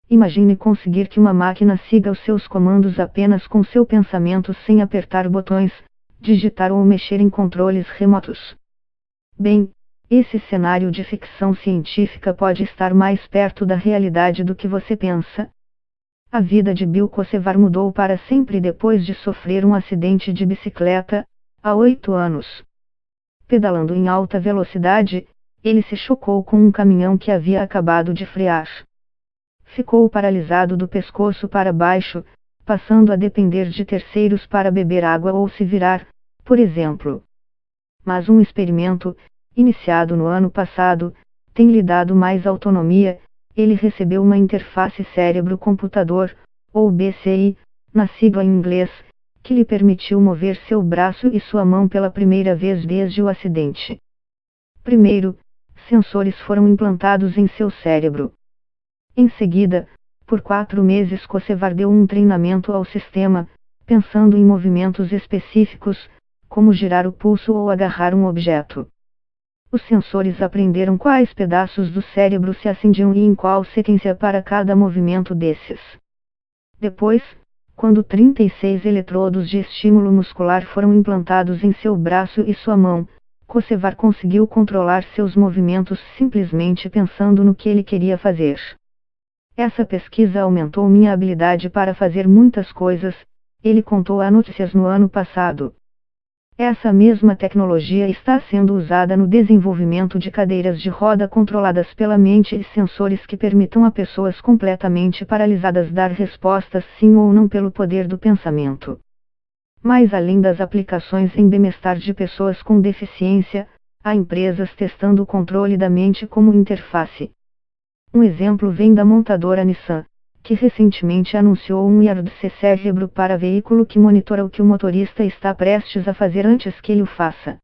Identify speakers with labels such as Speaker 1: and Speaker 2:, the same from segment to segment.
Speaker 1: Imagine conseguir que uma máquina siga os seus comandos apenas com seu pensamento sem apertar botões, digitar ou mexer em controles remotos. Bem, esse cenário de ficção científica pode estar mais perto da realidade do que você pensa. A vida de Bill Kocevar mudou para sempre depois de sofrer um acidente de bicicleta, há 8 anos. Pedalando em alta velocidade, ele se chocou com um caminhão que havia acabado de frear. Ficou paralisado do pescoço para baixo, passando a depender de terceiros para beber água ou se virar, por exemplo. Mas um experimento, iniciado no ano passado, tem lhe dado mais autonomia. Ele recebeu uma interface cérebro-computador, ou BCI, na sigla em inglês, que lhe permitiu mover seu braço e sua mão pela primeira vez desde o acidente. Primeiro, sensores foram implantados em seu cérebro. Em seguida, por 4 meses Kocevar deu um treinamento ao sistema, pensando em movimentos específicos, como girar o pulso ou agarrar um objeto. Os sensores aprenderam quais pedaços do cérebro se acendiam e em qual sequência para cada movimento desses. Depois, quando 36 eletrodos de estímulo muscular foram implantados em seu braço e sua mão, Kocevar conseguiu controlar seus movimentos simplesmente pensando no que ele queria fazer. Essa pesquisa aumentou minha habilidade para fazer muitas coisas, ele contou a Notícias no ano passado. Essa mesma tecnologia está sendo usada no desenvolvimento de cadeiras de roda controladas pela mente e sensores que permitam a pessoas completamente paralisadas dar respostas sim ou não pelo poder do pensamento. Mas além das aplicações em bem-estar de pessoas com deficiência, há empresas testando o controle da mente como interface. Um exemplo vem da montadora Nissan, que recentemente anunciou um IRDC cérebro para veículo que monitora o que o motorista está prestes a fazer antes que ele o faça.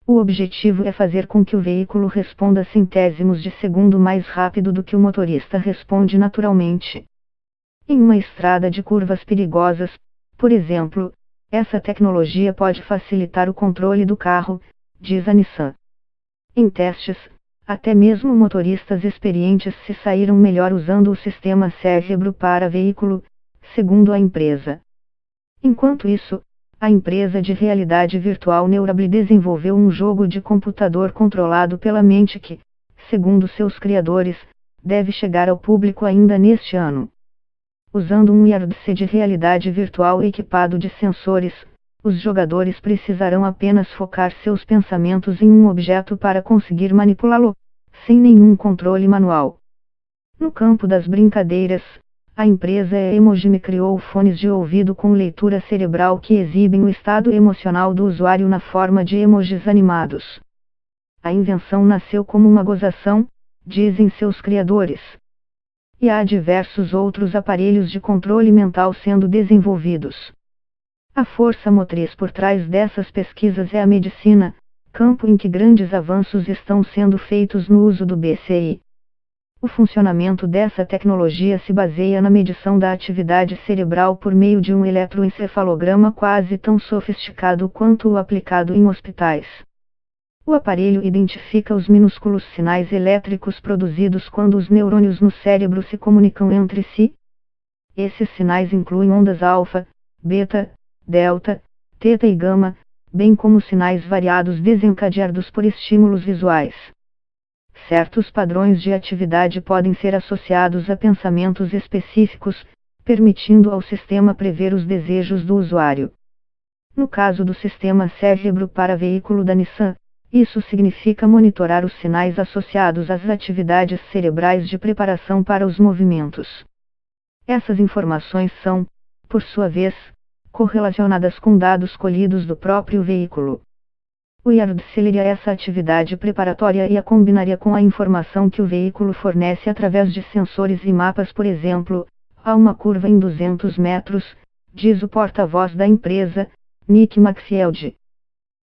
Speaker 1: O objetivo é fazer com que o veículo responda centésimos de segundo mais rápido do que o motorista responde naturalmente. Em uma estrada de curvas perigosas, por exemplo, essa tecnologia pode facilitar o controle do carro, diz a Nissan. Em testes, até mesmo motoristas experientes se saíram melhor usando o sistema cérebro para veículo, segundo a empresa. Enquanto isso, a empresa de realidade virtual Neurable desenvolveu um jogo de computador controlado pela mente que, segundo seus criadores, deve chegar ao público ainda neste ano. Usando um IRDC de realidade virtual equipado de sensores, os jogadores precisarão apenas focar seus pensamentos em um objeto para conseguir manipulá-lo, sem nenhum controle manual. No campo das brincadeiras, a empresa Emojime criou fones de ouvido com leitura cerebral que exibem o estado emocional do usuário na forma de emojis animados. A invenção nasceu como uma gozação, dizem seus criadores. E há diversos outros aparelhos de controle mental sendo desenvolvidos. A força motriz por trás dessas pesquisas é a medicina, campo em que grandes avanços estão sendo feitos no uso do BCI. O funcionamento dessa tecnologia se baseia na medição da atividade cerebral por meio de um eletroencefalograma quase tão sofisticado quanto o aplicado em hospitais. O aparelho identifica os minúsculos sinais elétricos produzidos quando os neurônios no cérebro se comunicam entre si. Esses sinais incluem ondas alfa, beta, delta, teta e gama, bem como sinais variados desencadeados por estímulos visuais. Certos padrões de atividade podem ser associados a pensamentos específicos, permitindo ao sistema prever os desejos do usuário. No caso do sistema cérebro para veículo da Nissan, isso significa monitorar os sinais associados às atividades cerebrais de preparação para os movimentos. Essas informações são, por sua vez, correlacionadas com dados colhidos do próprio veículo. O IARD aceleria essa atividade preparatória e a combinaria com a informação que o veículo fornece através de sensores e mapas. Por exemplo, há uma curva em 200 metros, diz o porta-voz da empresa, Nick McField.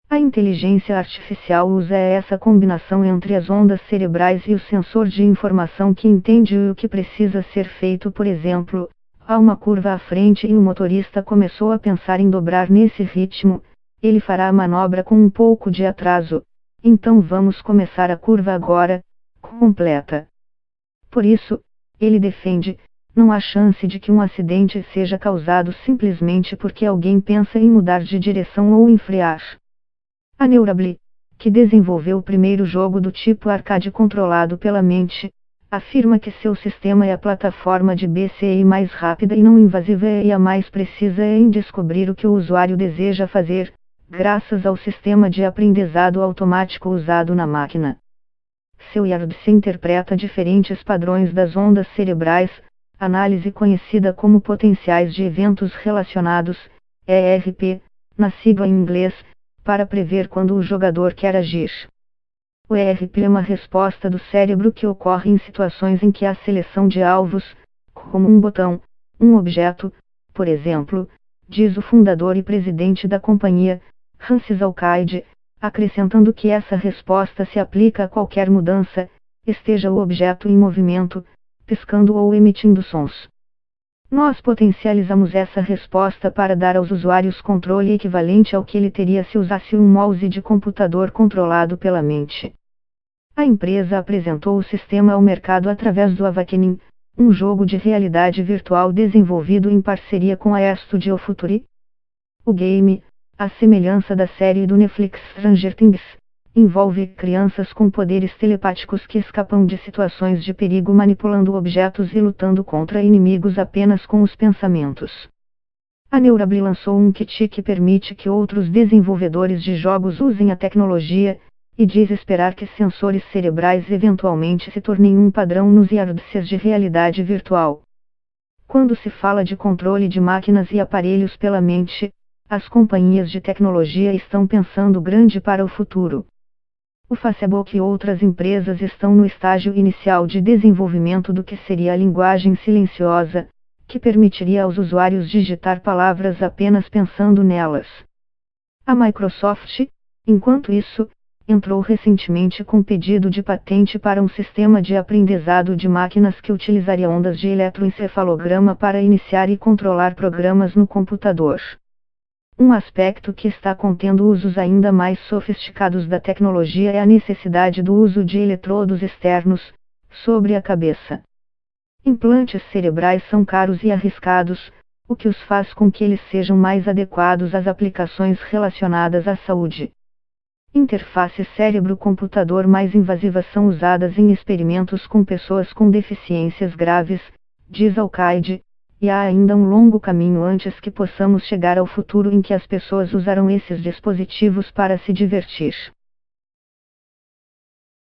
Speaker 1: A inteligência artificial usa essa combinação entre as ondas cerebrais e o sensor de informação que entende o que precisa ser feito. Por exemplo, há uma curva à frente e o motorista começou a pensar em dobrar nesse ritmo, ele fará a manobra com um pouco de atraso, então vamos começar a curva agora, completa. Por isso, ele defende, não há chance de que um acidente seja causado simplesmente porque alguém pensa em mudar de direção ou em frear. A Neurably, que desenvolveu o primeiro jogo do tipo arcade controlado pela mente, afirma que seu sistema é a plataforma de BCI mais rápida e não invasiva e a mais precisa em descobrir o que o usuário deseja fazer, graças ao sistema de aprendizado automático usado na máquina. Seu IARDC interpreta diferentes padrões das ondas cerebrais, análise conhecida como potenciais de eventos relacionados, ERP, na sigla em inglês, para prever quando o jogador quer agir. O ERP é uma resposta do cérebro que ocorre em situações em que há seleção de alvos, como um botão, um objeto, por exemplo, diz o fundador e presidente da companhia, Francis Alcaide, acrescentando que essa resposta se aplica a qualquer mudança, esteja o objeto em movimento, piscando ou emitindo sons. Nós potencializamos essa resposta para dar aos usuários controle equivalente ao que ele teria se usasse um mouse de computador controlado pela mente. A empresa apresentou o sistema ao mercado através do Awakening, um jogo de realidade virtual desenvolvido em parceria com a Studio Futuri. O game, à semelhança da série do Netflix Stranger Things, envolve crianças com poderes telepáticos que escapam de situações de perigo manipulando objetos e lutando contra inimigos apenas com os pensamentos. A Neurably lançou um kit que permite que outros desenvolvedores de jogos usem a tecnologia, e diz esperar que sensores cerebrais eventualmente se tornem um padrão nos IARDCs de realidade virtual. Quando se fala de controle de máquinas e aparelhos pela mente, as companhias de tecnologia estão pensando grande para o futuro. O Facebook e outras empresas estão no estágio inicial de desenvolvimento do que seria a linguagem silenciosa, que permitiria aos usuários digitar palavras apenas pensando nelas. A Microsoft, enquanto isso, entrou recentemente com pedido de patente para um sistema de aprendizado de máquinas que utilizaria ondas de eletroencefalograma para iniciar e controlar programas no computador. Um aspecto que está contendo usos ainda mais sofisticados da tecnologia é a necessidade do uso de eletrodos externos, sobre a cabeça. Implantes cerebrais são caros e arriscados, o que os faz com que eles sejam mais adequados às aplicações relacionadas à saúde. Interfaces cérebro-computador mais invasivas são usadas em experimentos com pessoas com deficiências graves, diz Alcaide, e há ainda um longo caminho antes que possamos chegar ao futuro em que as pessoas usarão esses dispositivos para se divertir.